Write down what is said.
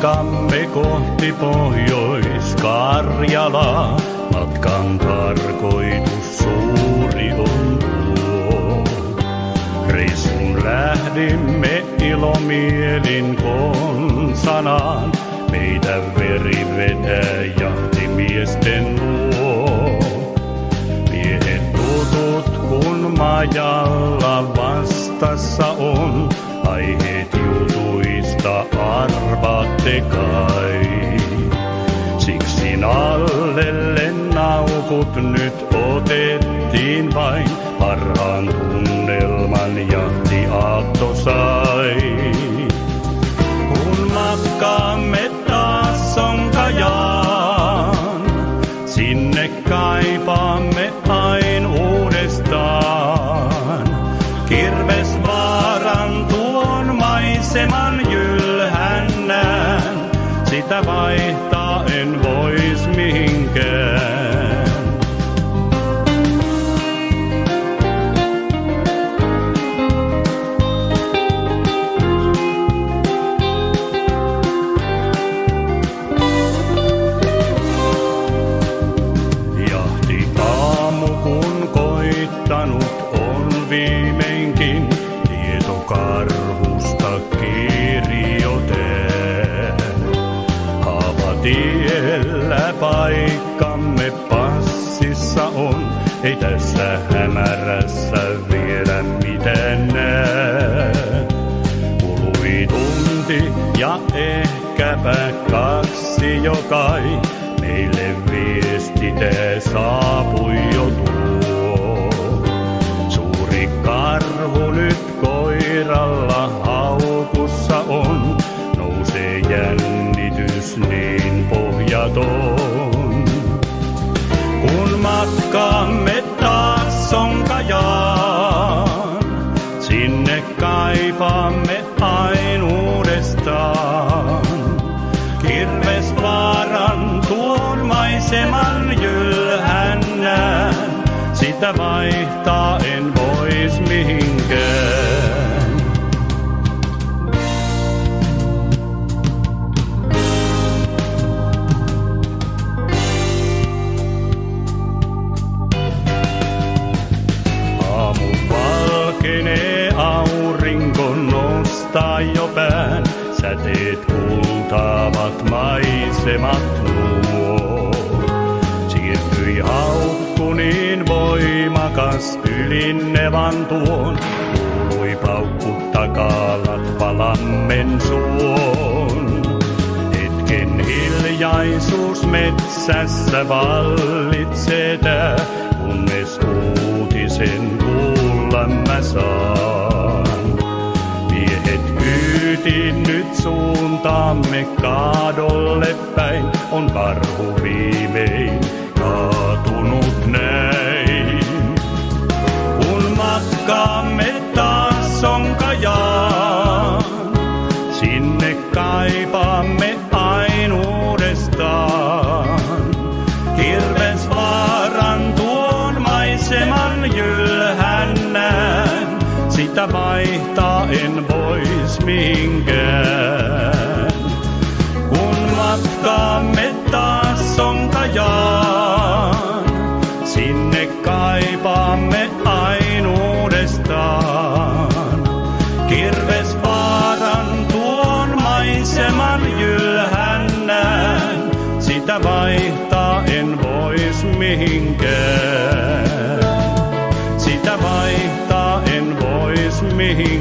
matkamme kohti Pohjois-Karjalaa. Matkan tarkoitus suuri on tuo. Reissun lähdimme ilomielin konsanaan. Meitä veri vetää jahtimiesten luo. Miehet tutut kun majalla vastassa on. Aiheet jutuista arvaatte kai. Siksi nallelle naukut nyt otettiin vain. Parhaan tunnelman jahtiaatto sai. Kun matkaamme taas Sonkajaan, sinne kaipaamme aina uudestaan. Kirvesvaaran tuon maiseman jylhännään, sitä vaihtaa en vois mihinkään. Jahti aamu kun koittanut on viimeinkin, tieto karhusta kirjoitee. Haavatiellä paikkamme passissa on, ei tässä hämärässä vielä mitään näe. Kului tunti ja ehkäpä 2 jo kai, meille viestitä saapui jo tuo. Suuri karhu nyt koiralla haukussa on, nousee jännitys niin pohjaton. Kun matkaamme taas Sonkajaan, sinne kaipaamme aina uudestaan. Kirvesvaaran tuon maiseman jylhännään, sitä vaihtaa en vois mihinkään. Aamu valkenee, aurinko nostaa jo pään, säteet kultaavat maisemat nuo. Siirtyi haukku niin voimakas ylinnevan tuon, kuului paukku takalat palammen suon. Hetken hiljaisuus metsässä vallitsee tää, kunnes uutisen kuulla mä saan. Miehet kyytiin nyt suuntaamme kaadolle päin, on karhu viimein kaatunut näin. Kun matkaamme taas Sonkajaan, sinne kaipaamme aina uudestaan. Kirvesvaaran tuon maiseman jylhännään, sitä vaihtaa en vois mihinkään. Kun matkaamme taas Sonkajaan, sinne kaipaamme aina uudestaan. Kirvesvaaran tuon maiseman jylhännään, sitä vaihtaa en vois mihinkään. Sitä vaihtaa en vois mihinkään.